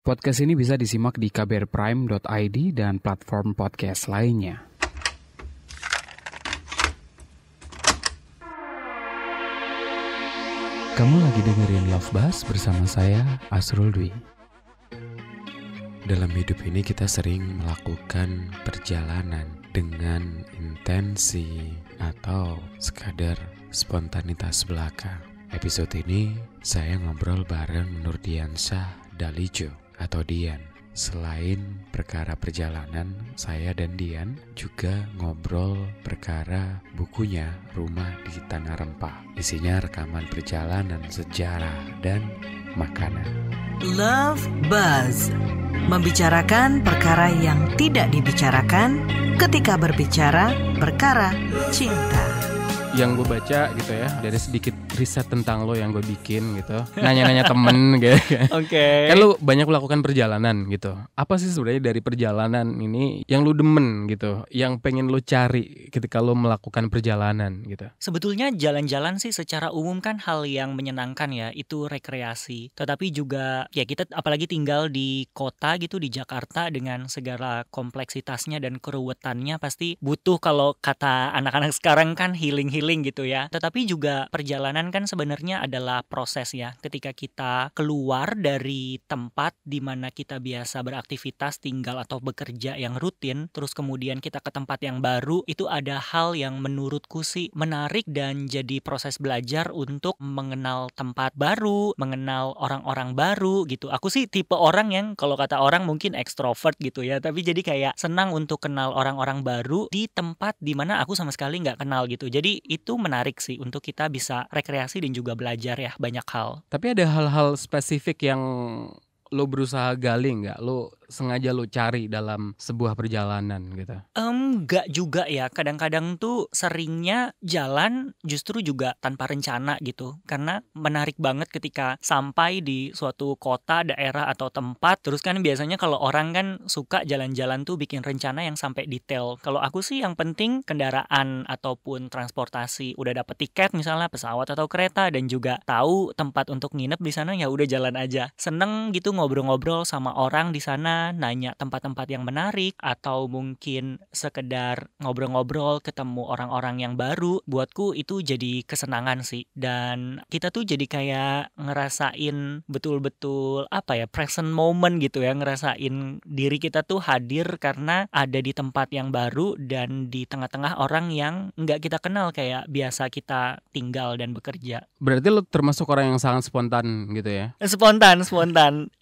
Podcast ini bisa disimak di kbrprime.id dan platform podcast lainnya. Kamu lagi dengerin Love Buzz bersama saya, Asrul Dwi. Dalam hidup ini kita sering melakukan perjalanan dengan intensi atau sekadar spontanitas belaka. Episode ini saya ngobrol bareng Nurdiansyah Dalijo atau Dian. Selain perkara perjalanan, saya dan Dian juga ngobrol perkara bukunya Rumah di Tanah Rempah. Isinya rekaman perjalanan, sejarah, dan makanan. Love Buzz, membicarakan perkara yang tidak dibicarakan ketika berbicara perkara cinta. Yang gue baca gitu ya, dari sedikit riset tentang lo yang gue bikin gitu, nanya-nanya temen gitu. Oke. Kan lo banyak melakukan perjalanan gitu. Apa sih sebenarnya dari perjalanan ini yang lo demen gitu, yang pengen lo cari ketika lo melakukan perjalanan gitu? Sebetulnya jalan-jalan sih secara umum kan hal yang menyenangkan ya, itu rekreasi. Tetapi juga ya kita apalagi tinggal di kota gitu, di Jakarta dengan segala kompleksitasnya dan keruwetannya pasti butuh, kalau kata anak-anak sekarang kan healing gitu ya. Tetapi juga perjalanan kan sebenarnya adalah proses ya. Ketika kita keluar dari tempat di mana kita biasa beraktivitas, tinggal atau bekerja yang rutin, terus kemudian kita ke tempat yang baru, itu ada hal yang menurutku sih menarik dan jadi proses belajar untuk mengenal tempat baru, mengenal orang-orang baru gitu. Aku sih tipe orang yang kalau kata orang mungkin ekstrovert gitu ya, tapi jadi kayak senang untuk kenal orang-orang baru di tempat di mana aku sama sekali nggak kenal gitu. Jadi itu menarik sih untuk kita bisa rekreasi dan juga belajar ya banyak hal. Tapi ada hal-hal spesifik yang lo berusaha gali nggak? Lo sengaja lo cari dalam sebuah perjalanan gitu? Enggak juga ya. Kadang-kadang tuh seringnya jalan justru juga tanpa rencana gitu. Karena menarik banget ketika sampai di suatu kota, daerah atau tempat. Terus kan biasanya kalau orang kan suka jalan-jalan tuh bikin rencana yang sampai detail. Kalau aku sih yang penting kendaraan ataupun transportasi, udah dapet tiket misalnya pesawat atau kereta dan juga tahu tempat untuk nginep di sana, ya udah jalan aja. Seneng gitu ngobrol-ngobrol sama orang di sana, nanya tempat-tempat yang menarik, atau mungkin sekedar ngobrol-ngobrol ketemu orang-orang yang baru. Buatku itu jadi kesenangan sih, dan kita tuh jadi kayak ngerasain betul-betul present moment gitu ya, ngerasain diri kita tuh hadir karena ada di tempat yang baru dan di tengah-tengah orang yang nggak kita kenal kayak biasa kita tinggal dan bekerja. Berarti lo termasuk orang yang sangat spontan gitu ya? Spontan.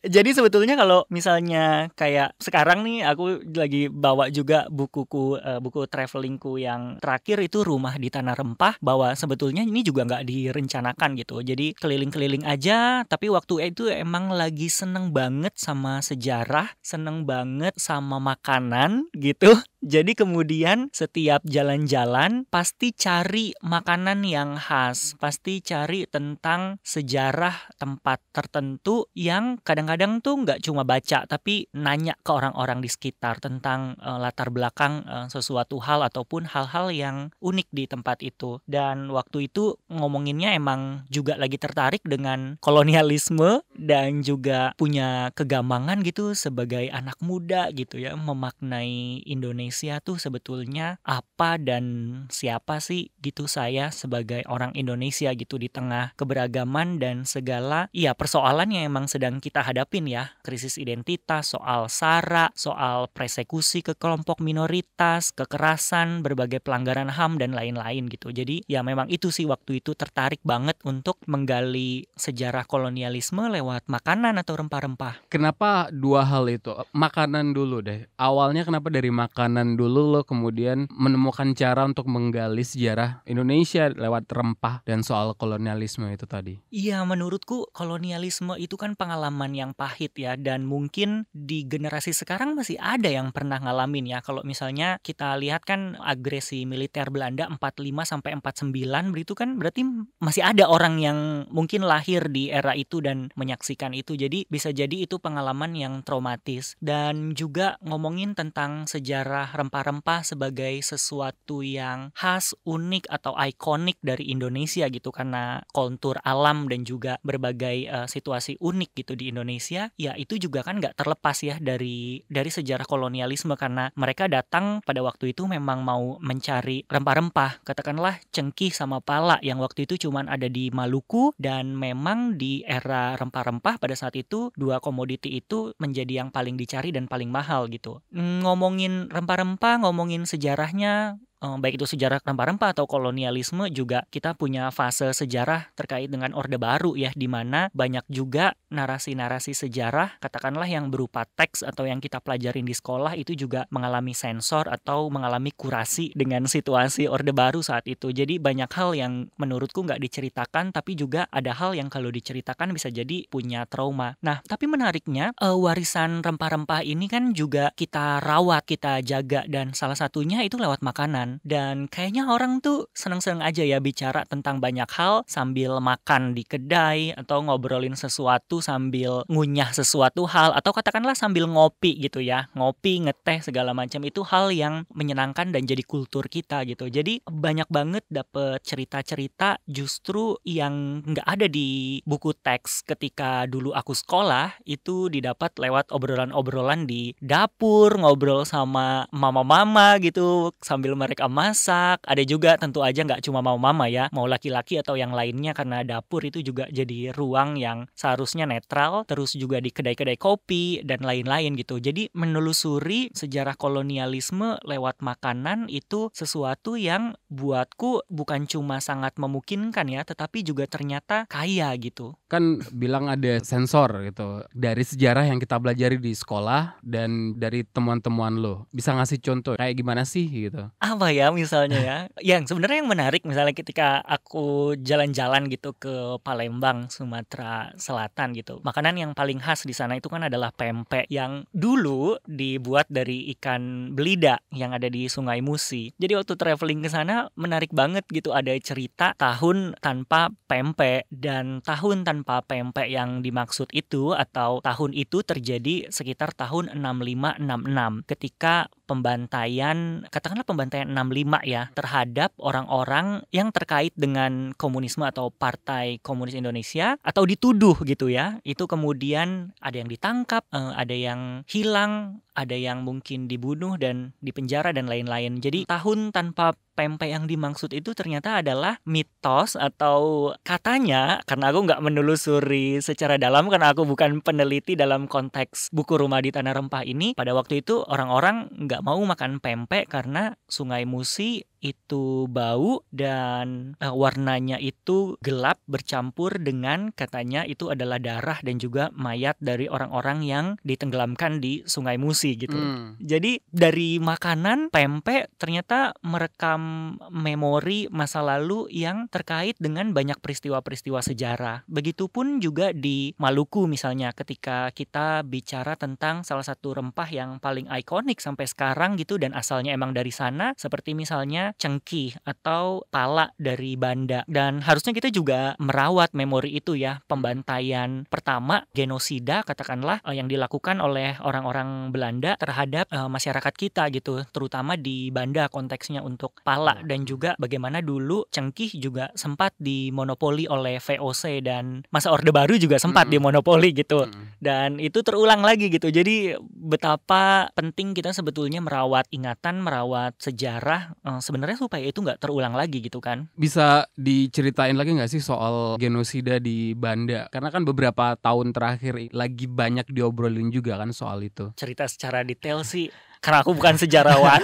Jadi sebetulnya kalau misalnya kayak sekarang nih aku lagi bawa juga buku travelingku yang terakhir itu Rumah di Tanah Rempah, bahwa sebetulnya ini juga nggak direncanakan gitu. Jadi keliling-keliling aja, tapi waktu itu emang lagi seneng banget sama sejarah, seneng banget sama makanan gitu. Jadi kemudian setiap jalan-jalan pasti cari makanan yang khas, pasti cari tentang sejarah tempat tertentu yang kadang-kadang tuh nggak cuma baca, tapi nanya ke orang-orang di sekitar tentang latar belakang sesuatu hal ataupun hal-hal yang unik di tempat itu. Dan waktu itu ngomonginnya emang juga lagi tertarik dengan kolonialisme dan juga punya kegambangan gitu sebagai anak muda gitu ya, memaknai Indonesia tuh sebetulnya apa dan siapa sih gitu saya sebagai orang Indonesia gitu di tengah keberagaman dan segala persoalan yang emang sedang kita hadapin ya, krisis identitas, soal SARA, soal persekusi ke kelompok minoritas, kekerasan, berbagai pelanggaran HAM dan lain-lain gitu. Jadi ya memang itu sih waktu itu tertarik banget untuk menggali sejarah kolonialisme lewat makanan atau rempah-rempah. Kenapa dua hal itu? Makanan dulu deh. Awalnya kenapa dari makanan dulu lo kemudian menemukan cara untuk menggali sejarah Indonesia lewat rempah dan soal kolonialisme itu tadi? Iya, menurutku kolonialisme itu kan pengalaman yang pahit ya, dan mungkin di generasi sekarang masih ada yang pernah ngalamin ya. Kalau misalnya kita lihat kan agresi militer Belanda 45 sampai 49 begitu kan, berarti masih ada orang yang mungkin lahir di era itu dan menyaksikan itu. Jadi bisa jadi itu pengalaman yang traumatis. Dan juga ngomongin tentang sejarah rempah-rempah sebagai sesuatu yang khas, unik atau ikonik dari Indonesia gitu, karena kontur alam dan juga berbagai situasi unik gitu di Indonesia. Ya itu juga kan nggak terlepas ya dari sejarah kolonialisme, karena mereka datang pada waktu itu memang mau mencari rempah-rempah, katakanlah cengkih sama pala yang waktu itu cuman ada di Maluku, dan memang di era rempah-rempah pada saat itu dua komoditi itu menjadi yang paling dicari dan paling mahal gitu. Ngomongin rempah-rempah, ngomongin sejarahnya, baik itu sejarah rempah-rempah atau kolonialisme, juga kita punya fase sejarah terkait dengan Orde Baru ya, di mana banyak juga narasi-narasi sejarah katakanlah yang berupa teks atau yang kita pelajarin di sekolah itu juga mengalami sensor atau mengalami kurasi dengan situasi Orde Baru saat itu. Jadi banyak hal yang menurutku nggak diceritakan, tapi juga ada hal yang kalau diceritakan bisa jadi punya trauma. Nah, tapi menariknya warisan rempah-rempah ini kan juga kita rawat, kita jaga, dan salah satunya itu lewat makanan. Dan kayaknya orang tuh seneng-seneng aja ya bicara tentang banyak hal sambil makan di kedai, atau ngobrolin sesuatu sambil ngunyah sesuatu hal, atau katakanlah sambil ngopi gitu ya, ngopi, ngeteh, segala macam. Itu hal yang menyenangkan dan jadi kultur kita gitu. Jadi banyak banget dapet cerita-cerita justru yang nggak ada di buku teks ketika dulu aku sekolah, itu didapat lewat obrolan-obrolan di dapur, ngobrol sama mama-mama gitu sambil mereka masak. Ada juga tentu aja nggak cuma mama ya, mau laki-laki atau yang lainnya, karena dapur itu juga jadi ruang yang seharusnya netral. Terus juga di kedai-kedai kopi dan lain-lain gitu. Jadi menelusuri sejarah kolonialisme lewat makanan itu sesuatu yang buatku bukan cuma sangat memungkinkan ya, tetapi juga ternyata kaya gitu. Kan bilang ada sensor gitu dari sejarah yang kita pelajari di sekolah dan dari temuan-temuan lo. Bisa ngasih contoh kayak gimana sih gitu? Apa ya misalnya ya? Yang sebenarnya yang menarik misalnya ketika aku jalan-jalan gitu ke Palembang, Sumatera Selatan gitu. Makanan yang paling khas di sana itu kan adalah pempek yang dulu dibuat dari ikan belida yang ada di Sungai Musi. Jadi waktu traveling ke sana menarik banget gitu, ada cerita tahun tanpa pempek, dan tahun tanpa pempek yang dimaksud itu atau tahun itu terjadi sekitar tahun 6566 ketika pembantaian, katakanlah pembantaian 65 ya, terhadap orang-orang yang terkait dengan komunisme atau Partai Komunis Indonesia, atau dituduh gitu ya. Itu kemudian ada yang ditangkap, ada yang hilang, ada yang mungkin dibunuh dan dipenjara dan lain-lain. Jadi tahun tanpa pempek yang dimaksud itu ternyata adalah mitos, atau katanya, karena aku nggak menelusuri secara dalam karena aku bukan peneliti dalam konteks buku Rumah di Tanah Rempah ini, pada waktu itu orang-orang nggak mau makan pempek karena Sungai Musi itu bau dan warnanya itu gelap bercampur dengan, katanya itu adalah darah dan juga mayat dari orang-orang yang ditenggelamkan di Sungai Musi gitu. Jadi dari makanan pempek ternyata merekam memori masa lalu yang terkait dengan banyak peristiwa-peristiwa sejarah. Begitupun juga di Maluku misalnya, ketika kita bicara tentang salah satu rempah yang paling ikonik sampai sekarang gitu dan asalnya emang dari sana, seperti misalnya cengkih atau pala dari Banda. Dan harusnya kita juga merawat memori itu ya, pembantaian pertama, genosida katakanlah, yang dilakukan oleh orang-orang Belanda terhadap masyarakat kita gitu, terutama di Banda konteksnya untuk pala, dan juga bagaimana dulu cengkih juga sempat dimonopoli oleh VOC dan masa Orde Baru juga sempat dimonopoli gitu. Dan itu terulang lagi gitu. Jadi betapa penting kita sebetulnya merawat ingatan, merawat sejarah sebenarnya supaya itu nggak terulang lagi gitu kan. Bisa diceritain lagi nggak sih soal genosida di Banda? Karena kan beberapa tahun terakhir lagi banyak diobrolin juga kan soal itu. Cerita secara detail sih karena aku bukan sejarawan.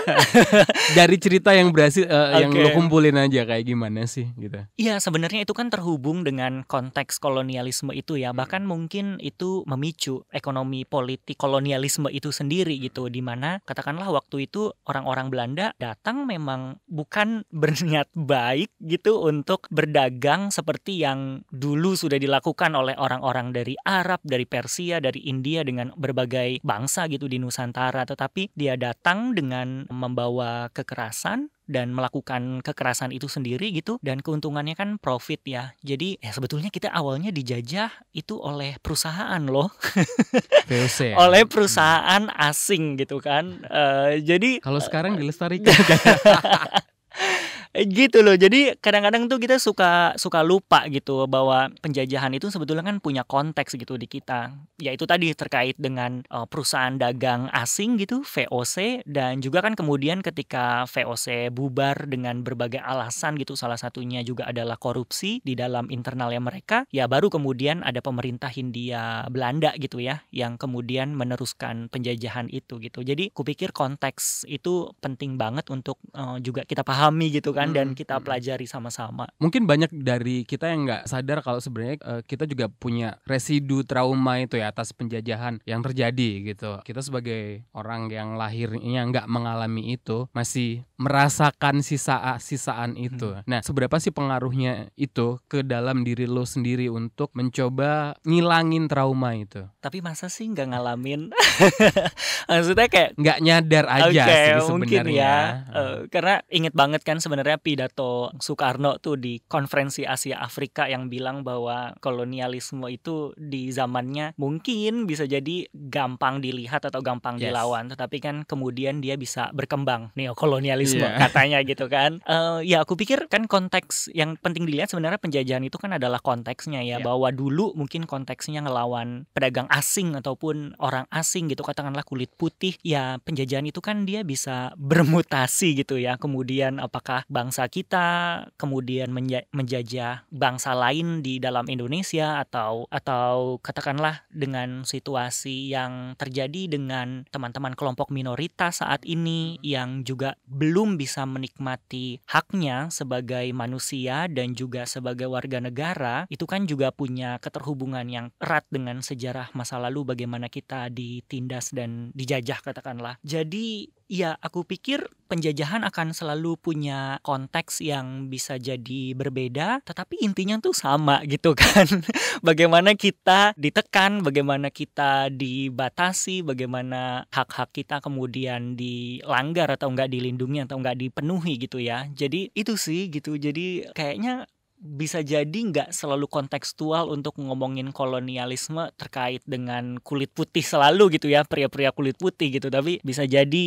Dari cerita yang berhasil yang Oke. lo kumpulin aja kayak gimana sih gitu. Iya, sebenarnya itu kan terhubung dengan konteks kolonialisme itu ya. Bahkan mungkin itu memicu ekonomi politik kolonialisme itu sendiri gitu, di mana katakanlah waktu itu orang-orang Belanda datang memang bukan berniat baik gitu untuk berdagang seperti yang dulu sudah dilakukan oleh orang-orang dari Arab, dari Persia, dari India dengan berbagai bangsa gitu di Nusantara, tetapi dia datang dengan membawa kekerasan dan melakukan kekerasan itu sendiri gitu, dan keuntungannya kan profit ya. Jadi sebetulnya kita awalnya dijajah itu oleh perusahaan loh, VOC ya. oleh perusahaan asing gitu kan. Jadi Kalau sekarang dilestarikan. gitu loh. Jadi kadang-kadang tuh kita suka lupa gitu bahwa penjajahan itu sebetulnya kan punya konteks gitu di kita. Yaitu tadi terkait dengan perusahaan dagang asing gitu, VOC, dan juga kan kemudian ketika VOC bubar dengan berbagai alasan gitu, salah satunya juga adalah korupsi di dalam internalnya mereka, ya baru kemudian ada pemerintah Hindia Belanda gitu ya yang kemudian meneruskan penjajahan itu gitu. Jadi kupikir konteks itu penting banget untuk juga kita pahami gitu kan, dan kita pelajari sama-sama. Mungkin banyak dari kita yang nggak sadar kalau sebenarnya kita juga punya residu trauma itu ya atas penjajahan yang terjadi gitu. Kita sebagai orang yang lahirnya nggak mengalami itu masih merasakan sisaan itu. Nah, seberapa sih pengaruhnya itu ke dalam diri lo sendiri untuk mencoba ngilangin trauma itu? Tapi masa sih nggak ngalamin? Maksudnya kayak Nggak nyadar aja Oke, sih mungkin sebenarnya. ya. Karena inget banget kan sebenarnya pidato Soekarno tuh di konferensi Asia Afrika yang bilang bahwa kolonialisme itu di zamannya mungkin bisa jadi gampang dilihat atau gampang Yes. dilawan, tetapi kan kemudian dia bisa berkembang neokolonialisme Iya. katanya gitu kan. Ya aku pikir kan konteks yang penting dilihat sebenarnya penjajahan itu kan adalah konteksnya ya, Iya. bahwa dulu mungkin konteksnya ngelawan pedagang asing ataupun orang asing gitu, katakanlah kulit putih. Ya penjajahan itu kan dia bisa bermutasi gitu ya. Kemudian apakah bangsa kita kemudian menjajah bangsa lain di dalam Indonesia, atau katakanlah dengan situasi yang terjadi dengan teman-teman kelompok minoritas saat ini yang juga belum bisa menikmati haknya sebagai manusia dan juga sebagai warga negara, itu kan juga punya keterhubungan yang erat dengan sejarah masa lalu, bagaimana kita ditindas dan dijajah katakanlah. Jadi ya aku pikir penjajahan akan selalu punya konteks yang bisa jadi berbeda, tetapi intinya tuh sama gitu kan. Bagaimana kita ditekan, bagaimana kita dibatasi, bagaimana hak-hak kita kemudian dilanggar atau enggak dilindungi atau enggak dipenuhi gitu ya. Jadi itu sih gitu. Jadi kayaknya bisa jadi nggak selalu kontekstual untuk ngomongin kolonialisme terkait dengan kulit putih selalu gitu ya, pria-pria kulit putih gitu, tapi bisa jadi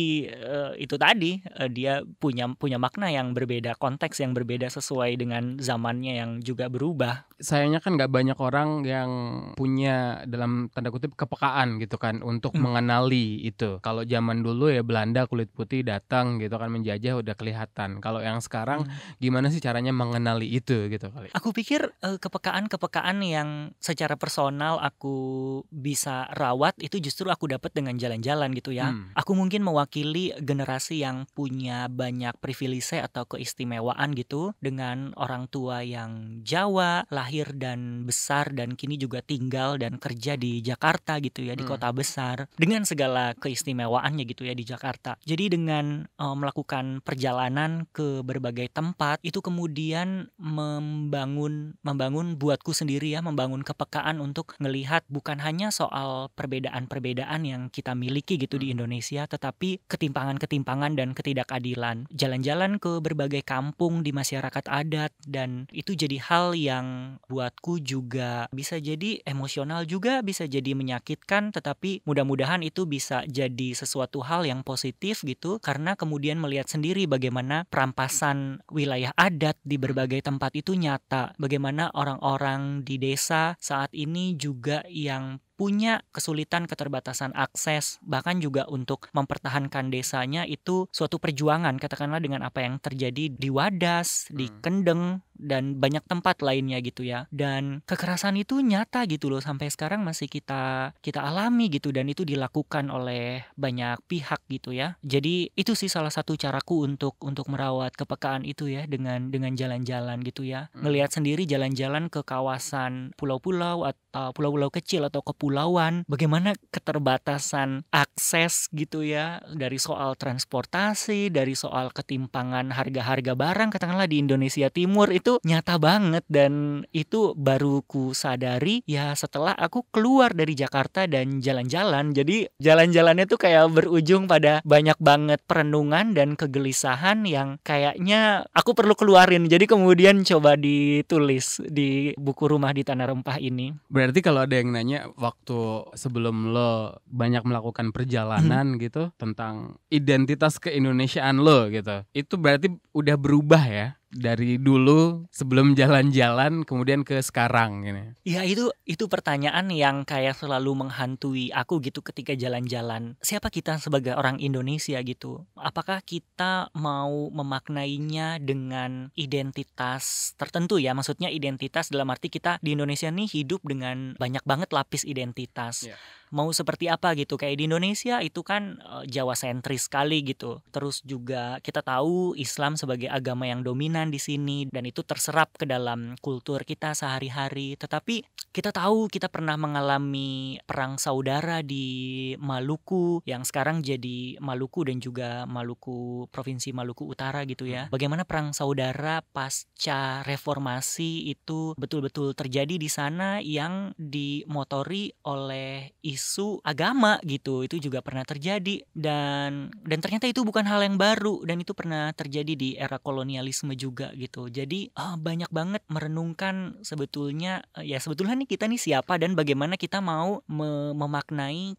itu tadi dia punya makna yang berbeda, konteks yang berbeda sesuai dengan zamannya yang juga berubah. Sayangnya kan nggak banyak orang yang punya dalam tanda kutip kepekaan gitu kan untuk mengenali itu. Kalau zaman dulu ya Belanda kulit putih datang gitu kan menjajah udah kelihatan. Kalau yang sekarang gimana sih caranya mengenali itu gitu kali? Aku pikir kepekaan yang secara personal aku bisa rawat itu justru aku dapat dengan jalan-jalan gitu ya. Aku mungkin mewakili generasi yang punya banyak privilege atau keistimewaan gitu, dengan orang tua yang Jawa, lahir dan besar dan kini juga tinggal dan kerja di Jakarta gitu ya, di kota besar dengan segala keistimewaannya gitu ya di Jakarta. Jadi dengan melakukan perjalanan ke berbagai tempat itu kemudian membangun buatku sendiri ya, membangun kepekaan untuk ngelihat bukan hanya soal perbedaan-perbedaan yang kita miliki gitu di Indonesia, tetapi ketimpangan-ketimpangan dan ketidakadilan. Jalan-jalan ke berbagai kampung di masyarakat adat, dan itu jadi hal yang buatku juga bisa jadi emosional, juga bisa jadi menyakitkan, tetapi mudah-mudahan itu bisa jadi sesuatu hal yang positif gitu, karena kemudian melihat sendiri bagaimana perampasan wilayah adat di berbagai tempat itu nyata, bagaimana orang-orang di desa saat ini juga yang punya kesulitan, keterbatasan akses, bahkan juga untuk mempertahankan desanya itu suatu perjuangan, katakanlah dengan apa yang terjadi di Wadas, di Kendeng, dan banyak tempat lainnya gitu ya. Dan kekerasan itu nyata gitu loh, sampai sekarang masih kita alami gitu, dan itu dilakukan oleh banyak pihak gitu ya. Jadi itu sih salah satu caraku untuk merawat kepekaan itu ya, dengan jalan-jalan gitu ya. Ngelihat sendiri jalan-jalan ke kawasan pulau-pulau atau pulau-pulau kecil atau kepulauan, bagaimana keterbatasan akses gitu ya, dari soal transportasi, dari soal ketimpangan harga-harga barang katakanlah di Indonesia Timur itu nyata banget. Dan itu baru ku sadari ya setelah aku keluar dari Jakarta dan jalan-jalan. Jadi jalan-jalannya tuh kayak berujung pada banyak banget perenungan dan kegelisahan yang kayaknya aku perlu keluarin. Jadi kemudian coba ditulis di buku Rumah di Tanah Rempah ini. Berarti kalau ada yang nanya waktu sebelum lo banyak melakukan perjalanan gitu tentang identitas keindonesiaan lo gitu, itu berarti udah berubah ya dari dulu sebelum jalan-jalan kemudian ke sekarang gini. Ya itu pertanyaan yang kayak selalu menghantui aku gitu ketika jalan-jalan. Siapa kita sebagai orang Indonesia gitu? Apakah kita mau memaknainya dengan identitas tertentu ya? Maksudnya identitas dalam arti kita di Indonesia nih hidup dengan banyak banget lapis identitas. Yeah. Mau seperti apa gitu? Kayak di Indonesia itu kan Jawa sentris sekali gitu. Terus juga kita tahu Islam sebagai agama yang dominan di sini dan itu terserap ke dalam kultur kita sehari-hari. Tetapi kita tahu kita pernah mengalami perang saudara di Maluku yang sekarang jadi Maluku dan juga Maluku, Provinsi Maluku Utara gitu ya. Bagaimana perang saudara pasca reformasi itu betul-betul terjadi di sana yang dimotori oleh isu agama gitu. Itu juga pernah terjadi dan ternyata itu bukan hal yang baru dan itu pernah terjadi di era kolonialisme juga gitu. Jadi banyak banget merenungkan sebetulnya nih kita nih siapa dan bagaimana kita mau memaknai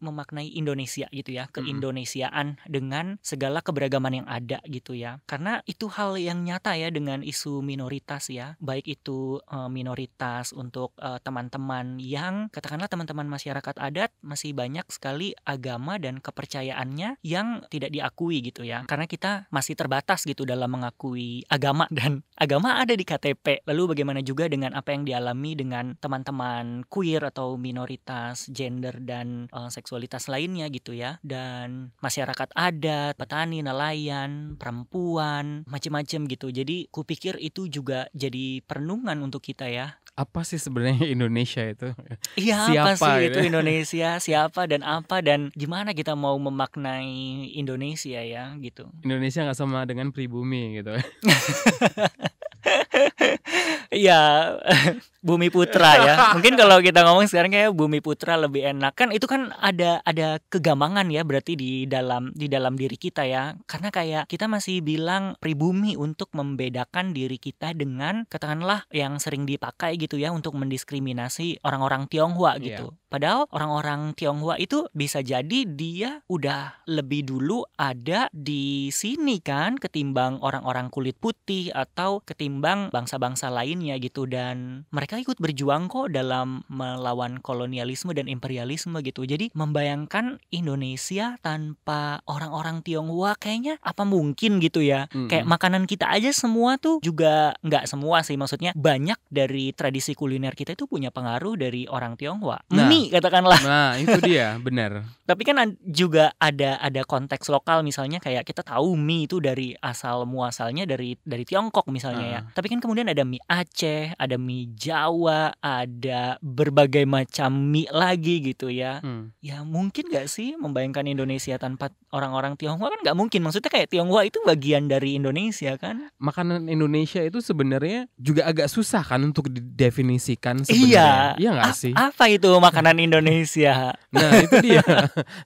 Indonesia gitu ya, keindonesiaan dengan segala keberagaman yang ada gitu ya. Karena itu hal yang nyata ya dengan isu minoritas ya, baik itu minoritas untuk teman-teman yang katakanlah teman-teman masyarakat adat, masih banyak sekali agama dan kepercayaannya yang tidak diakui gitu ya. Karena kita masih terbatas gitu dalam mengakui agama dan agama ada di KTP. Lalu bagaimana juga dengan apa yang dialami dengan teman-teman queer atau minoritas gender dan seksualitas lainnya gitu ya. Dan masyarakat adat, petani, nelayan, perempuan, macam-macam gitu. Jadi kupikir itu juga jadi perenungan untuk kita ya. Apa sih sebenarnya Indonesia itu? Iya, siapa apa sih gitu? itu Indonesia, siapa dan apa dan gimana kita mau memaknai Indonesia ya gitu. Indonesia nggak sama dengan pribumi gitu. Iya, Bumi Putra ya. Mungkin kalau kita ngomong sekarang kayak Bumi Putra lebih enak. Kan itu kan ada kegamangan ya berarti di dalam diri kita ya. Karena kayak kita masih bilang pribumi untuk membedakan diri kita dengan katakanlah yang sering dipakai gitu ya untuk mendiskriminasi orang-orang Tionghoa gitu. Padahal orang-orang Tionghoa itu bisa jadi dia udah lebih dulu ada di sini kan ketimbang orang-orang kulit putih atau ketimbang bangsa-bangsa lainnya gitu. Dan mereka ikut berjuang kok dalam melawan kolonialisme dan imperialisme gitu. Jadi membayangkan Indonesia tanpa orang-orang Tionghoa kayaknya apa mungkin gitu ya. Kayak makanan kita aja semua tuh juga nggak semua sih, maksudnya banyak dari tradisi kuliner kita itu punya pengaruh dari orang Tionghoa. Mie katakanlah. Nah itu dia benar. Tapi kan juga ada konteks lokal, misalnya kayak kita tahu mie itu dari asal muasalnya dari Tiongkok misalnya ya. Tapi kan kemudian ada mie Aceh, ada mie Jawa, ada berbagai macam mie lagi gitu ya. Ya mungkin gak sih membayangkan Indonesia tanpa orang-orang Tionghoa? Kan gak mungkin, maksudnya kayak Tionghoa itu bagian dari Indonesia kan. Makanan Indonesia itu sebenarnya juga agak susah kan untuk didefinisikan sebenarnya. Iya gak sih? Apa itu makanan Indonesia? Nah itu dia.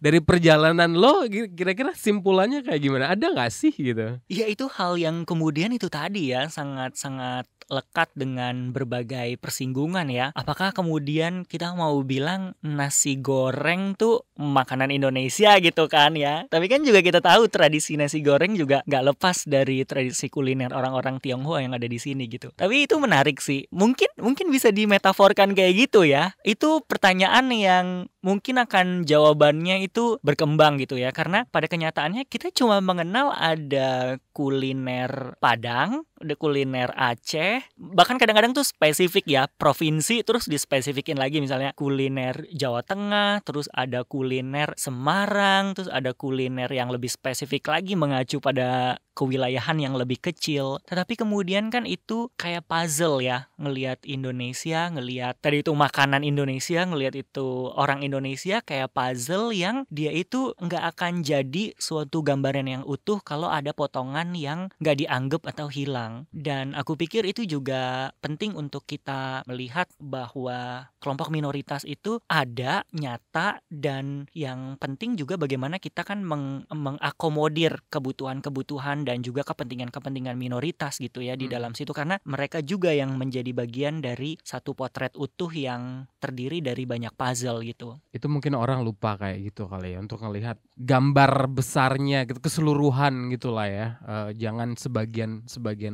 Dari perjalanan lo kira-kira simpulannya kayak gimana? Ada gak sih gitu? Ya itu hal yang kemudian itu tadi ya sangat-sangat lekat dengan berbagai persinggungan ya. Apakah kemudian kita mau bilang nasi goreng tuh makanan Indonesia gitu kan ya. Tapi kan juga kita tahu tradisi nasi goreng juga gak lepas dari tradisi kuliner orang-orang Tionghoa yang ada di sini gitu. Tapi itu menarik sih. Mungkin bisa dimetaforkan kayak gitu ya. Itu pertanyaan yang mungkin akan jawabannya itu berkembang gitu ya. Karena pada kenyataannya kita cuma mengenal ada kuliner Padang, ada kuliner Aceh, bahkan kadang-kadang tuh spesifik ya, provinsi terus dispesifikin lagi, misalnya kuliner Jawa Tengah, terus ada kuliner Semarang, terus ada kuliner yang lebih spesifik lagi mengacu pada kewilayahan yang lebih kecil. Tetapi kemudian kan itu kayak puzzle ya, ngelihat Indonesia, ngelihat tadi itu makanan Indonesia, ngelihat itu orang Indonesia kayak puzzle yang dia itu nggak akan jadi suatu gambaran yang utuh kalau ada potongan yang nggak dianggap atau hilang. Dan aku pikir itu juga penting untuk kita melihat bahwa kelompok minoritas itu ada, nyata, dan yang penting juga bagaimana kita kan mengakomodir kebutuhan-kebutuhan dan juga kepentingan-kepentingan minoritas gitu ya di dalam situ, karena mereka juga yang menjadi bagian dari satu potret utuh yang terdiri dari banyak puzzle gitu. Itu mungkin orang lupa kayak gitu kali ya, untuk ngelihat gambar besarnya gitu, keseluruhan gitulah ya. Jangan sebagian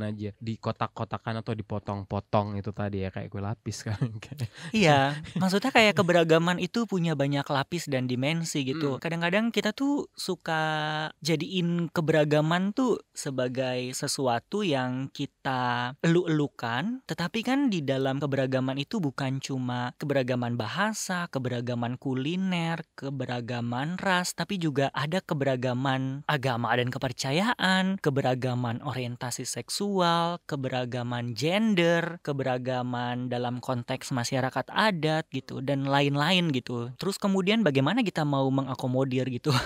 aja dikotak-kotakan atau dipotong-potong itu tadi ya, kayak kue lapis kan. Iya, maksudnya kayak keberagaman itu punya banyak lapis dan dimensi gitu. Kadang-kadang kita tuh suka jadiin keberagaman tuh sebagai sesuatu yang kita elu-elukan, tetapi kan di dalam keberagaman itu bukan cuma keberagaman bahasa, keberagaman kuliner, keberagaman ras, tapi juga ada keberagaman agama dan kepercayaan, keberagaman orientasi seksual, keberagaman gender, keberagaman dalam konteks masyarakat adat gitu, dan lain-lain gitu. Terus kemudian bagaimana kita mau mengakomodir gitu.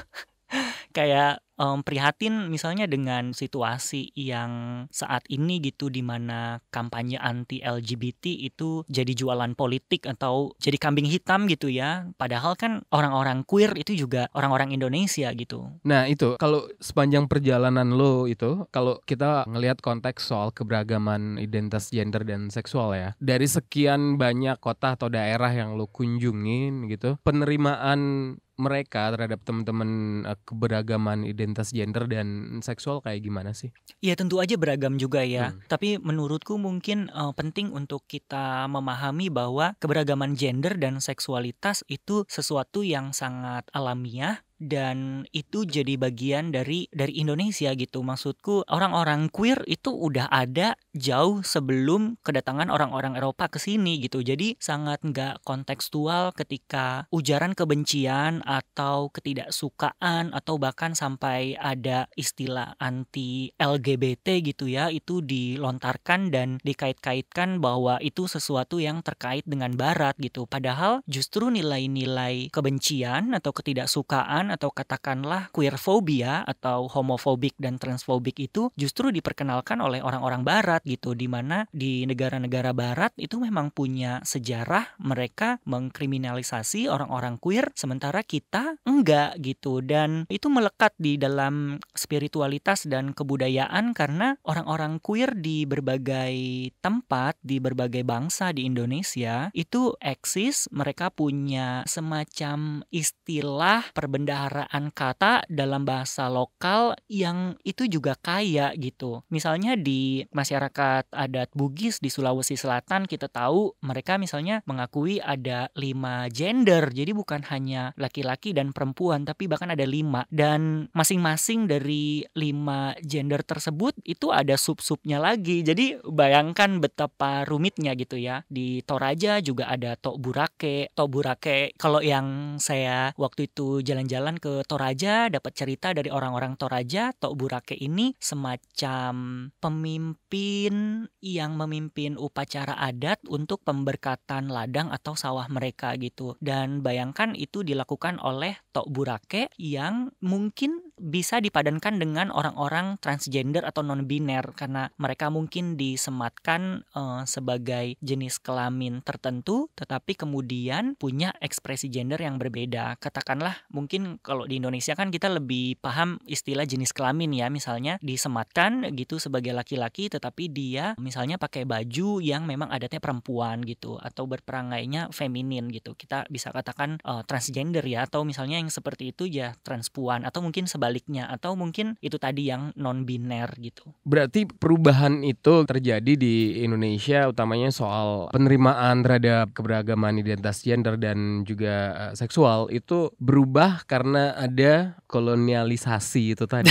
Kayak prihatin misalnya dengan situasi yang saat ini gitu, di mana kampanye anti LGBT itu jadi jualan politik atau jadi kambing hitam gitu ya. Padahal kan orang-orang queer itu juga orang-orang Indonesia gitu. Nah itu kalau sepanjang perjalanan lo itu, kalau kita ngelihat konteks soal keberagaman identitas gender dan seksual ya, dari sekian banyak kota atau daerah yang lo kunjungin gitu, penerimaan mereka terhadap teman-teman keberagaman identitas gender dan seksual kayak gimana sih? Ya tentu aja beragam juga ya. Tapi menurutku mungkin penting untuk kita memahami bahwa keberagaman gender dan seksualitas itu sesuatu yang sangat alamiah. Dan itu jadi bagian dari Indonesia gitu. Maksudku orang-orang queer itu udah ada jauh sebelum kedatangan orang-orang Eropa ke sini gitu. Jadi sangat nggak kontekstual ketika ujaran kebencian atau ketidaksukaan atau bahkan sampai ada istilah anti LGBT gitu ya, itu dilontarkan dan dikait-kaitkan bahwa itu sesuatu yang terkait dengan Barat gitu. Padahal justru nilai-nilai kebencian atau ketidaksukaan atau katakanlah queerphobia atau homofobik dan transfobik itu justru diperkenalkan oleh orang-orang Barat gitu, di mana di negara-negara Barat itu memang punya sejarah mereka mengkriminalisasi orang-orang queer, sementara kita enggak gitu. Dan itu melekat di dalam spiritualitas dan kebudayaan karena orang-orang queer di berbagai tempat, di berbagai bangsa di Indonesia itu eksis. Mereka punya semacam istilah perbendaharaan kata dalam bahasa lokal yang itu juga kaya gitu. Misalnya di masyarakat adat Bugis di Sulawesi Selatan kita tahu mereka misalnya mengakui ada 5 gender. Jadi bukan hanya laki-laki dan perempuan, tapi bahkan ada 5. Dan masing-masing dari 5 gender tersebut itu ada sub-subnya lagi. Jadi bayangkan betapa rumitnya gitu ya. Di Toraja juga ada Tok Burake. Tok Burake, kalau yang saya waktu itu jalan-jalan ke Toraja dapat cerita dari orang-orang Toraja, Tok Burake ini semacam pemimpin yang memimpin upacara adat untuk pemberkatan ladang atau sawah mereka gitu. Dan bayangkan itu dilakukan oleh Tok Burake yang mungkin bisa dipadankan dengan orang-orang transgender atau non-biner karena mereka mungkin disematkan sebagai jenis kelamin tertentu tetapi kemudian punya ekspresi gender yang berbeda. Katakanlah mungkin kalau di Indonesia kan kita lebih paham istilah jenis kelamin ya, misalnya disematkan gitu sebagai laki-laki tetapi dia misalnya pakai baju yang memang adatnya perempuan gitu atau berperangainya feminin gitu. Kita bisa katakan transgender ya, atau misalnya yang seperti itu ya transpuan, atau mungkin sebaliknya sebaliknya, atau mungkin itu tadi yang non-biner gitu. Berarti perubahan itu terjadi di Indonesia utamanya soal penerimaan terhadap keberagaman identitas gender dan juga seksual itu berubah karena ada kolonialisasi itu tadi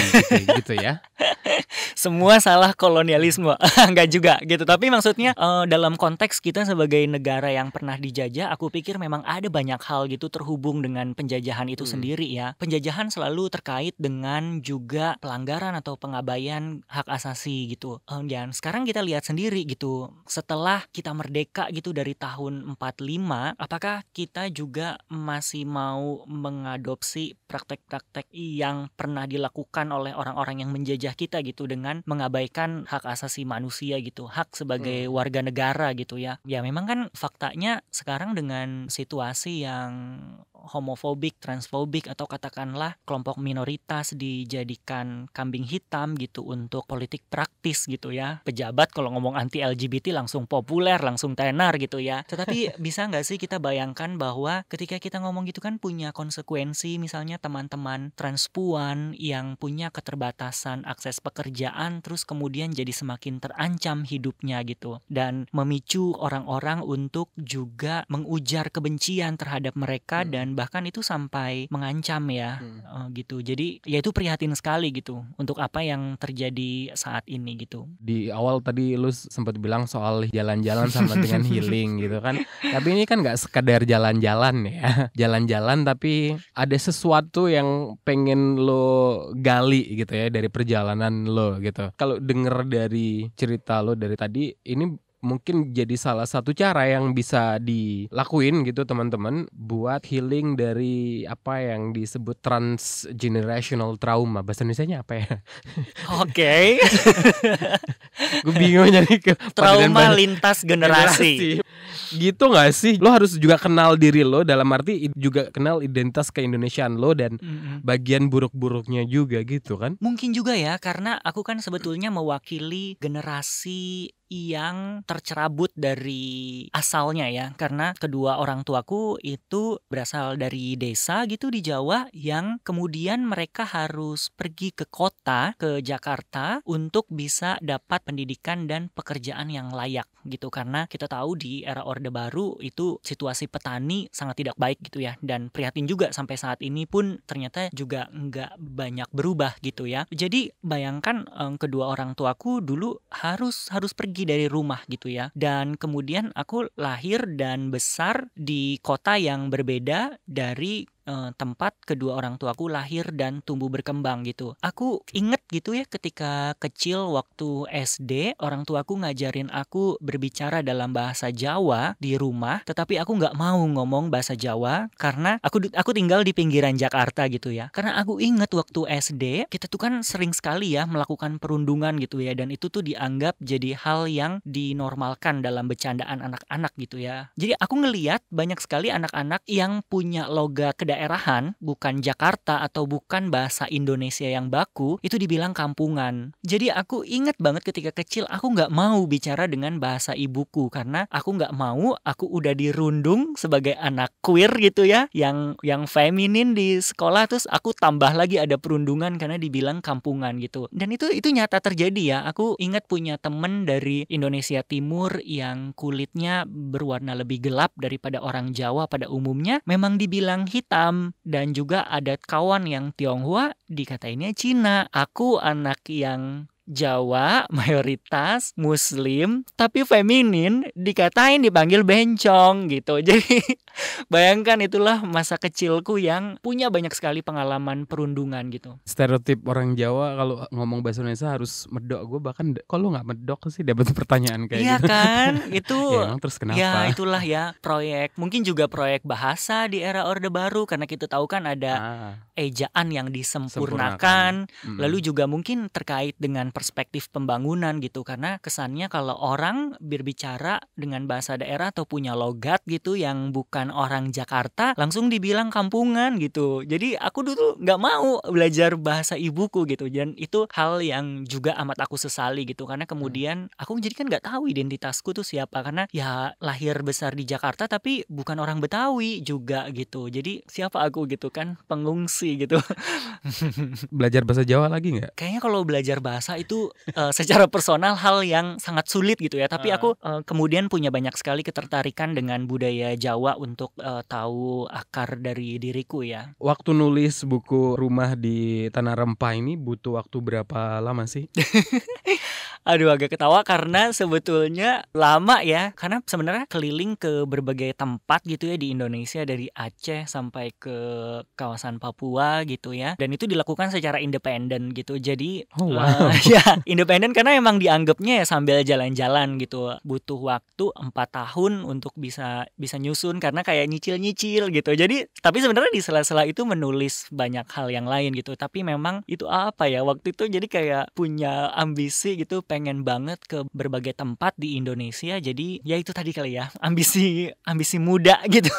gitu ya. Semua salah kolonialisme. Enggak juga gitu. Tapi maksudnya dalam konteks kita sebagai negara yang pernah dijajah, aku pikir memang ada banyak hal gitu terhubung dengan penjajahan itu sendiri ya. Penjajahan selalu terkait dengan juga pelanggaran atau pengabaian hak asasi gitu. Dan sekarang kita lihat sendiri gitu, setelah kita merdeka gitu dari tahun 45, apakah kita juga masih mau mengadopsi praktek-praktek yang pernah dilakukan oleh orang-orang yang menjajah kita gitu, dengan mengabaikan hak asasi manusia gitu, hak sebagai warga negara gitu ya. Ya memang kan faktanya sekarang dengan situasi yang homofobik, transfobik, atau katakanlah kelompok minoritas dijadikan kambing hitam gitu untuk politik praktis gitu ya. Pejabat kalau ngomong anti LGBT langsung populer, langsung tenar gitu ya. Tetapi bisa nggak sih kita bayangkan bahwa ketika kita ngomong gitu kan punya konsekuensi, misalnya teman-teman transpuan yang punya keterbatasan akses pekerjaan terus kemudian jadi semakin terancam hidupnya gitu, dan memicu orang-orang untuk juga mengujar kebencian terhadap mereka dan bahkan itu sampai mengancam ya gitu. Jadi ya itu prihatin sekali gitu untuk apa yang terjadi saat ini gitu. Di awal tadi lu sempat bilang soal jalan-jalan sama dengan healing gitu kan. Tapi ini kan nggak sekadar jalan-jalan ya. Jalan-jalan tapi ada sesuatu yang pengen lo gali gitu ya dari perjalanan lo gitu. Kalau denger dari cerita lo dari tadi, ini mungkin jadi salah satu cara yang bisa dilakuin gitu teman-teman buat healing dari apa yang disebut transgenerational trauma. Bahasa Indonesianya apa ya? Oke. Gue bingung nyari ke trauma lintas generasi. Gitu gak sih? Lo harus juga kenal diri lo, dalam arti juga kenal identitas keindonesiaan lo dan bagian buruk-buruknya juga gitu kan. Mungkin juga ya, karena aku kan sebetulnya mewakili generasi yang tercerabut dari asalnya ya, karena kedua orang tuaku itu berasal dari desa gitu di Jawa, yang kemudian mereka harus pergi ke kota, ke Jakarta untuk bisa dapat pendidikan dan pekerjaan yang layak gitu. Karena kita tahu di era Orde Baru itu situasi petani sangat tidak baik gitu ya, dan prihatin juga sampai saat ini pun ternyata juga nggak banyak berubah gitu ya. Jadi bayangkan kedua orang tuaku dulu harus pergi dari rumah gitu ya, dan kemudian aku lahir dan besar di kota yang berbeda dari tempat kedua orang tuaku lahir dan tumbuh berkembang gitu. Aku inget gitu ya, ketika kecil waktu SD, orang tuaku ngajarin aku berbicara dalam bahasa Jawa di rumah, tetapi aku nggak mau ngomong bahasa Jawa karena aku tinggal di pinggiran Jakarta gitu ya. Karena aku inget waktu SD kita tuh kan sering sekali ya melakukan perundungan gitu ya, dan itu tuh dianggap jadi hal yang dinormalkan dalam bercandaan anak-anak gitu ya. Jadi aku ngeliat banyak sekali anak-anak yang punya logat kedaerahan, bukan Jakarta atau bukan bahasa Indonesia yang baku, itu dibilang kampungan. Jadi aku inget banget ketika kecil aku nggak mau bicara dengan bahasa ibuku karena aku nggak mau aku udah dirundung sebagai anak queer gitu ya, yang feminin di sekolah, terus aku tambah lagi ada perundungan karena dibilang kampungan gitu. Dan itu nyata terjadi ya. Aku ingat punya temen dari Indonesia Timur yang kulitnya berwarna lebih gelap daripada orang Jawa pada umumnya, memang dibilang hitam. Dan juga ada kawan yang Tionghoa dikatainnya Cina. Aku anak yang Jawa, mayoritas Muslim, tapi feminin dikatain dipanggil bencong gitu. Jadi bayangkan itulah masa kecilku yang punya banyak sekali pengalaman perundungan gitu. Stereotip orang Jawa kalau ngomong bahasa Indonesia harus medok. Gue bahkan kalau nggak medok sih dapat pertanyaan kayak iya gitu. Iya kan, itu ya, terus kenapa? Ya itulah ya proyek, mungkin juga proyek bahasa di era Orde Baru, karena kita tahu kan ada ejaan yang disempurnakan. Lalu juga mungkin terkait dengan perspektif pembangunan gitu, karena kesannya kalau orang berbicara dengan bahasa daerah atau punya logat gitu yang bukan orang Jakarta langsung dibilang kampungan gitu. Jadi aku dulu nggak mau belajar bahasa ibuku gitu, dan itu hal yang juga amat aku sesali gitu, karena kemudian aku jadi kan nggak tahu identitasku tuh siapa, karena ya lahir besar di Jakarta tapi bukan orang Betawi juga gitu. Jadi siapa aku gitu kan, pengungsi gitu. Belajar bahasa Jawa lagi nggak? Kayaknya kalau belajar bahasa itu secara personal hal yang sangat sulit gitu ya. Tapi aku kemudian punya banyak sekali ketertarikan dengan budaya Jawa untuk tahu akar dari diriku ya. Waktu nulis buku Rumah di Tanah Rempah ini butuh waktu berapa lama sih? Aduh, agak ketawa karena sebetulnya lama ya. Karena sebenarnya keliling ke berbagai tempat gitu ya di Indonesia, dari Aceh sampai ke kawasan Papua gitu ya. Dan itu dilakukan secara independen gitu. Jadi ya independen karena emang dianggapnya ya sambil jalan-jalan gitu. Butuh waktu 4 tahun untuk bisa nyusun, karena kayak nyicil-nyicil gitu. Jadi tapi sebenarnya di sela-sela itu menulis banyak hal yang lain gitu. Tapi memang itu apa ya, waktu itu jadi kayak punya ambisi gitu, pengen banget ke berbagai tempat di Indonesia. Jadi ya itu tadi kali ya, ambisi muda gitu.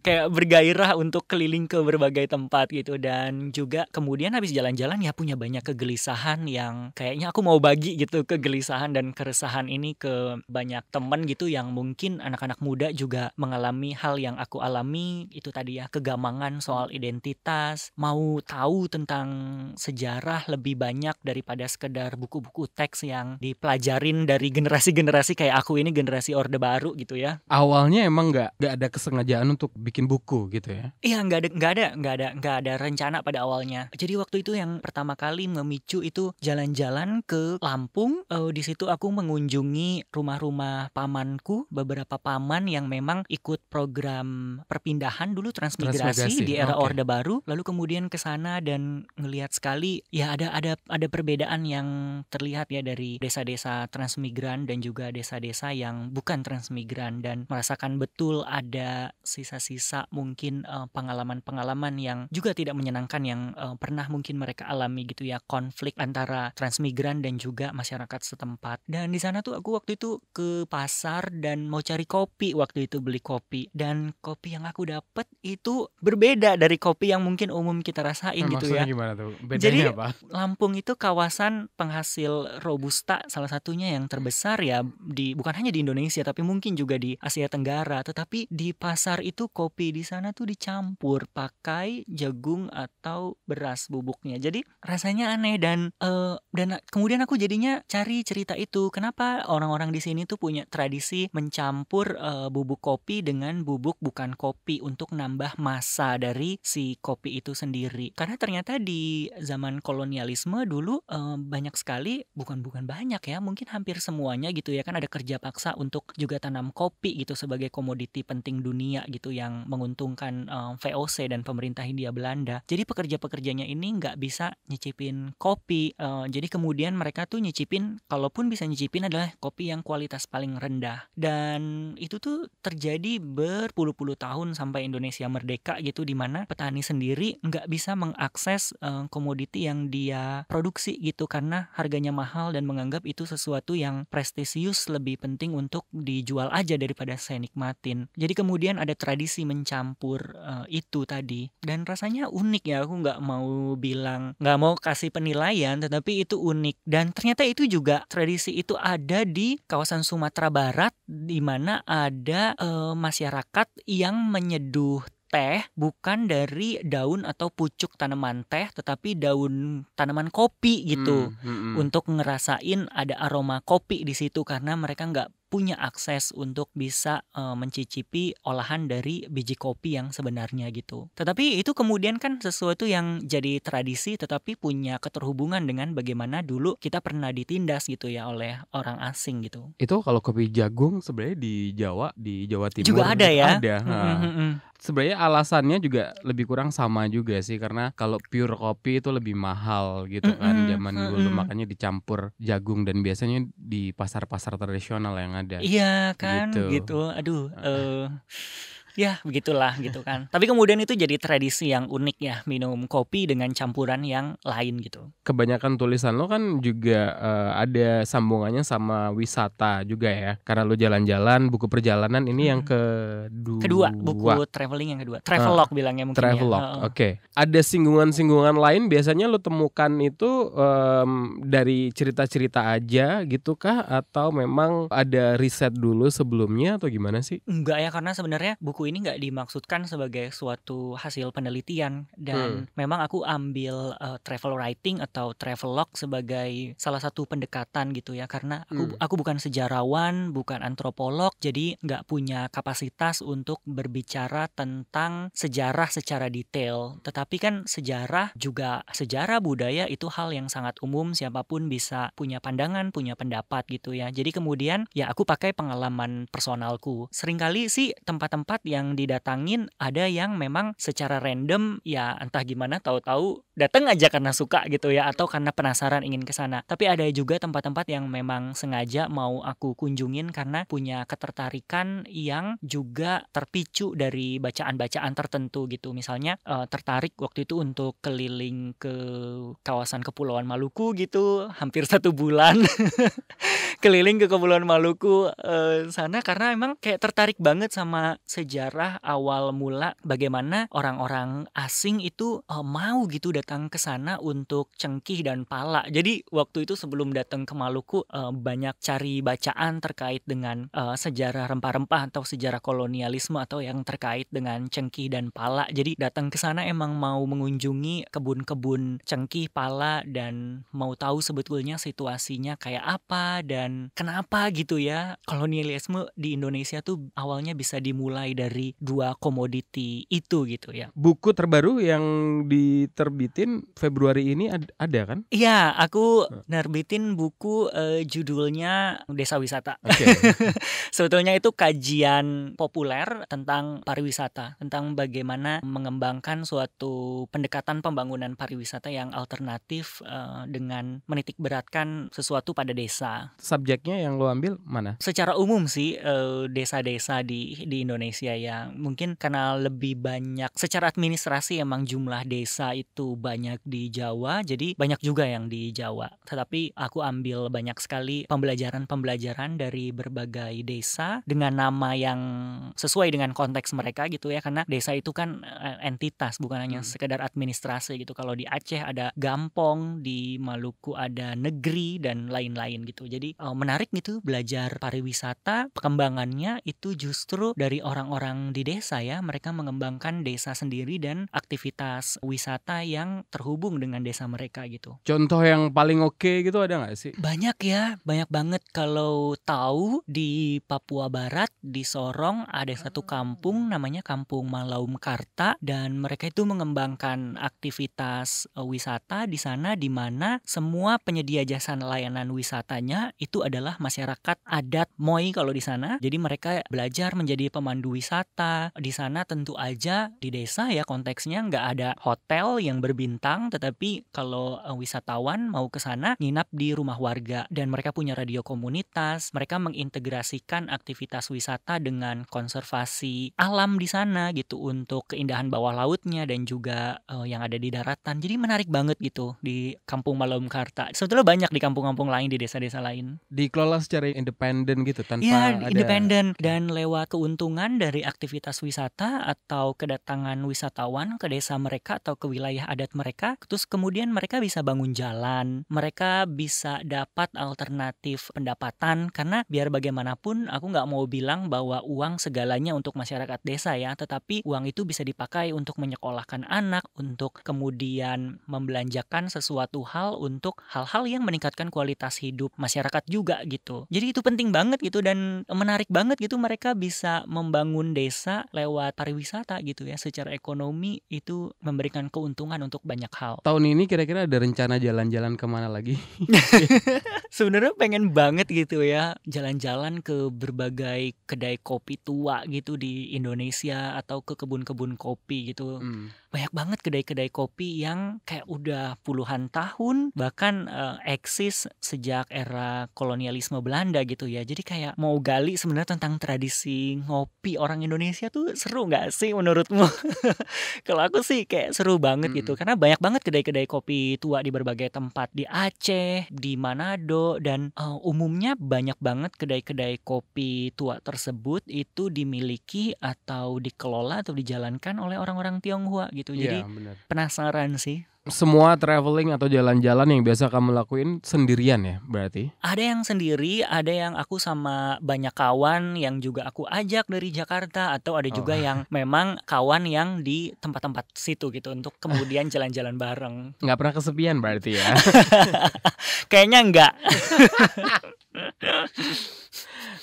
Kayak bergairah untuk keliling ke berbagai tempat gitu. Dan juga kemudian habis jalan-jalan ya punya banyak kegelisahan yang kayaknya aku mau bagi gitu, kegelisahan dan keresahan ini ke banyak teman gitu yang mungkin anak-anak muda juga mengalami hal yang aku alami. Itu tadi ya, kegamangan soal identitas, mau tahu tentang sejarah lebih banyak daripada sekedar buku-buku teks yang dipelajarin dari generasi-generasi kayak aku ini, generasi Orde Baru gitu ya. Awalnya emang nggak ada kesengajaan untuk bikin buku gitu ya? Iya, nggak ada rencana pada awalnya. Jadi waktu itu yang pertama kali memicu itu jalan-jalan ke Lampung. Di situ aku mengunjungi rumah-rumah pamanku, beberapa paman yang memang ikut program perpindahan dulu, transmigrasi di era Orde Baru. Lalu kemudian ke sana dan ngelihat sekali ya ada perbedaan yang terlihat ya dari desa-desa transmigran dan juga desa-desa yang bukan transmigran, dan merasakan betul ada sisa-sisa mungkin pengalaman-pengalaman yang juga tidak menyenangkan yang pernah mungkin mereka alami gitu ya, konflik antara transmigran dan juga masyarakat setempat. Dan di sana tuh aku waktu itu ke pasar dan mau cari kopi, waktu itu beli kopi, dan kopi yang aku dapet itu berbeda dari kopi yang mungkin umum kita rasain gitu ya. Maksudnya gimana tuh? Bedanya Jadi apa? Lampung itu kawasan penghasil Robusta salah satunya yang terbesar ya, bukan hanya di Indonesia tapi mungkin juga di Asia Tenggara. Tetapi di pasar itu kopi di sana tuh dicampur pakai jagung atau beras bubuknya. Jadi rasanya aneh, dan kemudian aku jadinya cari cerita itu. Kenapa orang-orang di sini tuh punya tradisi mencampur bubuk kopi dengan bubuk bukan kopi untuk nambah massa dari si kopi itu sendiri. Karena ternyata di zaman kolonialisme dulu banyak sekali, bukan banyak ya, mungkin hampir semuanya gitu ya kan, ada kerja paksa untuk juga tanam kopi gitu sebagai komoditi penting dunia gitu yang menguntungkan VOC dan pemerintah Hindia Belanda. Jadi pekerja-pekerjanya ini nggak bisa nyicipin kopi. Jadi kemudian mereka tuh nyicipin, kalaupun bisa nyicipin adalah kopi yang kualitas paling rendah. Dan itu tuh terjadi berpuluh-puluh tahun sampai Indonesia merdeka gitu, dimana petani sendiri nggak bisa mengakses komoditi yang dia produksi gitu karena harganya mahal dan menganggap itu sesuatu yang prestisius, lebih penting untuk dijual aja daripada saya nikmatin. Jadi kemudian ada tradisi mencampur itu tadi, dan rasanya unik ya. Aku nggak mau kasih penilaian, tetapi itu unik. Dan ternyata itu juga, tradisi itu ada di kawasan Sumatera Barat, di mana ada masyarakat yang menyeduh teh bukan dari daun atau pucuk tanaman teh, tetapi daun tanaman kopi gitu, untuk ngerasain ada aroma kopi di situ, karena mereka nggak punya akses untuk bisa mencicipi olahan dari biji kopi yang sebenarnya gitu. Tetapi itu kemudian kan sesuatu yang jadi tradisi, tetapi punya keterhubungan dengan bagaimana dulu kita pernah ditindas gitu ya oleh orang asing gitu. Itu kalau kopi jagung sebenarnya di Jawa Timur juga ada ya. Ada. Sebenarnya alasannya juga lebih kurang sama juga sih, karena kalau pure kopi itu lebih mahal gitu kan zaman dulu, makanya dicampur jagung, dan biasanya di pasar-pasar tradisional yang ada. Iya kan gitu. Aduh, Ya begitulah gitu kan. Tapi kemudian itu jadi tradisi yang unik ya, minum kopi dengan campuran yang lain gitu. Kebanyakan tulisan lo kan juga ada sambungannya sama wisata juga ya. Karena lo jalan-jalan, buku perjalanan ini yang Kedua, buku traveling yang kedua. Travelog bilangnya mungkin Travelog, ya. oke. Ada singgungan-singgungan lain biasanya lo temukan itu dari cerita-cerita aja gitu kah? Atau memang ada riset dulu sebelumnya atau gimana sih? Enggak ya, karena sebenarnya buku ini nggak dimaksudkan sebagai suatu hasil penelitian. Dan memang aku ambil travel writing atau travelog sebagai salah satu pendekatan gitu ya. Karena aku bukan sejarawan, bukan antropolog, jadi nggak punya kapasitas untuk berbicara tentang sejarah secara detail. Tetapi kan sejarah budaya itu hal yang sangat umum, siapapun bisa punya pandangan, punya pendapat gitu ya. Jadi kemudian ya aku pakai pengalaman personalku. Seringkali sih tempat-tempat yang didatangin ada yang memang secara random ya entah gimana tahu-tahu datang aja karena suka gitu ya, atau karena penasaran ingin ke sana. Tapi ada juga tempat-tempat yang memang sengaja mau aku kunjungin karena punya ketertarikan yang juga terpicu dari bacaan-bacaan tertentu gitu. Misalnya tertarik waktu itu untuk keliling ke kawasan Kepulauan Maluku gitu, hampir 1 bulan keliling ke Kepulauan Maluku sana karena emang kayak tertarik banget sama sejarah awal mula bagaimana orang-orang asing itu mau gitu datang ke sana untuk cengkih dan pala. Jadi waktu itu sebelum datang ke Maluku banyak cari bacaan terkait dengan sejarah rempah-rempah atau sejarah kolonialisme atau yang terkait dengan cengkih dan pala. Jadi datang ke sana emang mau mengunjungi kebun-kebun cengkih, pala, dan mau tahu sebetulnya situasinya kayak apa dan kenapa gitu ya. Kolonialisme di Indonesia tuh awalnya bisa dimulai dari 2 komoditi itu gitu ya. Buku terbaru yang diterbitin Februari ini ada kan? Iya, aku nerbitin buku judulnya Desa Wisata. Sebetulnya itu kajian populer tentang pariwisata, tentang bagaimana mengembangkan suatu pendekatan pembangunan pariwisata yang alternatif dengan menitik beratkan sesuatu pada desa. Subjeknya yang lo ambil mana? Secara umum sih desa-desa di Indonesia ya. Mungkin karena lebih banyak secara administrasi emang jumlah desa itu banyak di Jawa, jadi banyak juga yang di Jawa. Tetapi aku ambil banyak sekali pembelajaran dari berbagai desa dengan nama yang sesuai dengan konteks mereka gitu ya. Karena desa itu kan entitas, bukan hanya sekedar administrasi gitu. Kalau di Aceh ada gampong, di Maluku ada negeri dan lain-lain gitu. Jadi menarik gitu belajar pariwisata. Perkembangannya itu justru dari orang-orang di desa ya. Mereka mengembangkan desa sendiri dan aktivitas wisata yang terhubung dengan desa mereka gitu. Contoh yang paling oke gitu ada nggak sih? Banyak ya, banyak banget. Kalau tahu di Papua Barat, di Sorong ada satu kampung namanya Kampung Malaum Karta, dan mereka itu mengembangkan aktivitas wisata di sana di mana semua penyedia jasa layanan wisatanya itu adalah masyarakat adat Moi kalau di sana. Jadi mereka belajar menjadi pemandu wisata. Di sana tentu aja di desa ya konteksnya nggak ada hotel yang berbintang, tetapi kalau wisatawan mau ke sana nginap di rumah warga, dan mereka punya radio komunitas. Mereka mengintegrasikan aktivitas wisata dengan konservasi alam di sana gitu untuk keindahan bawah lautnya dan juga yang ada di daratan. Jadi menarik banget gitu di Kampung Malaum Karta. Sebetulnya banyak di kampung-kampung lain, di desa-desa lain. Dikelola secara independen gitu tanpa ada independen, dan lewat keuntungan dari aktivitas wisata atau kedatangan wisatawan ke desa mereka atau ke wilayah adat mereka, terus kemudian mereka bisa bangun jalan, mereka bisa dapat alternatif pendapatan. Karena biar bagaimanapun aku nggak mau bilang bahwa uang segalanya untuk masyarakat desa ya, tetapi uang itu bisa dipakai untuk menyekolahkan anak, untuk kemudian membelanjakan sesuatu hal untuk hal-hal yang meningkatkan kualitas hidup masyarakat juga gitu. Jadi itu penting banget gitu dan menarik banget gitu, mereka bisa membangun desa lewat pariwisata gitu ya. Secara ekonomi itu memberikan keuntungan untuk banyak hal. Tahun ini kira-kira ada rencana jalan-jalan kemana lagi? Sebenarnya pengen banget gitu ya jalan-jalan ke berbagai kedai kopi tua gitu di Indonesia atau ke kebun-kebun kopi gitu. banyak banget kedai-kedai kopi yang kayak udah puluhan tahun, bahkan eksis sejak era kolonialisme Belanda gitu ya. Jadi kayak mau gali sebenarnya tentang tradisi ngopi orang Indonesia tuh seru nggak sih menurutmu? Kalau aku sih kayak seru banget gitu, karena banyak banget kedai-kedai kopi tua di berbagai tempat, di Aceh, di Manado, dan umumnya banyak banget kedai-kedai kopi tua tersebut itu dimiliki atau dikelola atau dijalankan oleh orang-orang Tionghoa gitu. Jadi penasaran sih. Semua traveling atau jalan-jalan yang biasa kamu lakuin sendirian ya berarti? Ada yang sendiri, ada yang aku sama banyak kawan yang juga aku ajak dari Jakarta, atau ada juga yang memang kawan yang di tempat-tempat situ gitu untuk kemudian jalan-jalan bareng. Nggak pernah kesepian berarti ya? Kayaknya enggak.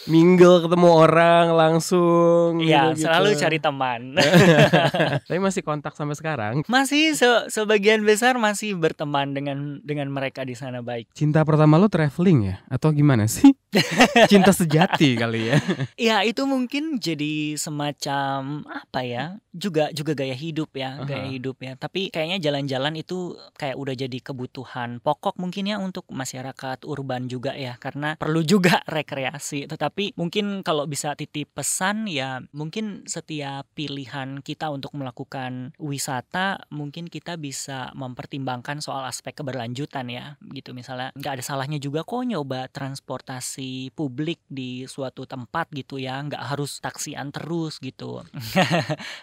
Mingle, ketemu orang langsung. Iya, gitu. Selalu cari teman. Tapi masih kontak sampai sekarang? Masih sebagian besar masih berteman dengan mereka di sana. Baik. Cinta pertama lo traveling ya? Atau gimana sih? Cinta sejati kali ya? Ya itu mungkin jadi semacam apa ya? Juga gaya hidup ya, gaya hidup ya. Tapi kayaknya jalan-jalan itu kayak udah jadi kebutuhan pokok mungkin ya untuk masyarakat urban juga ya, karena perlu juga rekreasi. Tetapi mungkin kalau bisa titip pesan ya, mungkin setiap pilihan kita untuk melakukan wisata mungkin kita bisa mempertimbangkan soal aspek keberlanjutan ya, gitu. Misalnya nggak ada salahnya juga kok nyoba transportasi publik di suatu tempat gitu ya, nggak harus taksian terus gitu.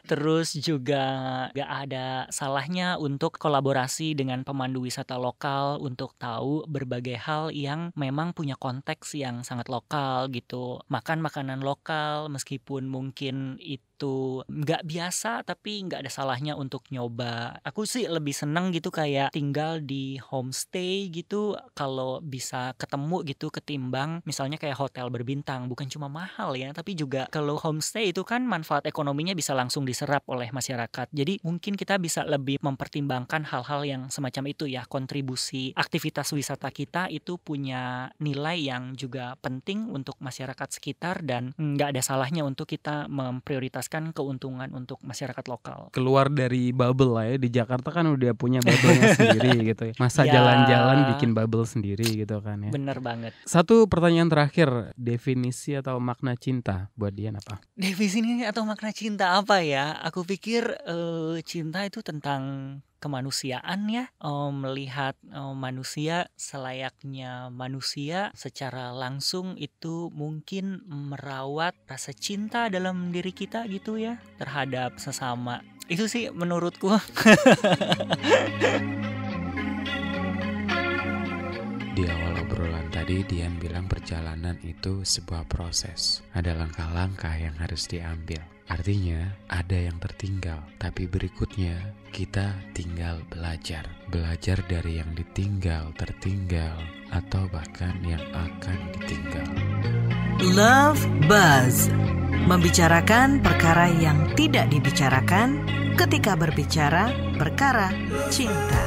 Terus juga nggak ada salahnya untuk kolaborasi dengan pemandu wisata lokal untuk tahu berbagai hal yang memang punya konteks yang sangat lokal gitu. Makan makanan lokal meskipun mungkin itu nggak biasa, tapi nggak ada salahnya untuk nyoba. Aku sih lebih seneng gitu kayak tinggal di homestay gitu kalau bisa ketemu gitu, ketimbang misalnya kayak hotel berbintang. Bukan cuma mahal ya, tapi juga kalau homestay itu kan manfaat ekonominya bisa langsung diserap oleh masyarakat. Jadi mungkin kita bisa lebih mempertimbangkan hal-hal yang semacam itu ya. Kontribusi aktivitas wisata kita itu punya nilai yang juga penting untuk masyarakat sekitar, dan nggak ada salahnya untuk kita memprioritaskan keuntungan untuk masyarakat lokal. Keluar dari bubble lah ya. Di Jakarta kan udah punya bubble-nya sendiri gitu ya. Masa jalan-jalan bikin bubble sendiri gitu kan ya. Bener banget. Satu pertanyaan terakhir, definisi atau makna cinta buat Dian apa? Definisi atau makna cinta apa ya? Aku pikir cinta itu tentang kemanusiaan ya, melihat manusia selayaknya manusia secara langsung itu mungkin merawat rasa cinta dalam diri kita gitu ya terhadap sesama. Itu sih menurutku. Di awal obrolan tadi Dian bilang perjalanan itu sebuah proses. Ada langkah-langkah yang harus diambil. Artinya ada yang tertinggal, tapi berikutnya kita tinggal belajar. Belajar dari yang ditinggal, tertinggal, atau bahkan yang akan ditinggal. Love Buzz, membicarakan perkara yang tidak dibicarakan ketika berbicara perkara cinta.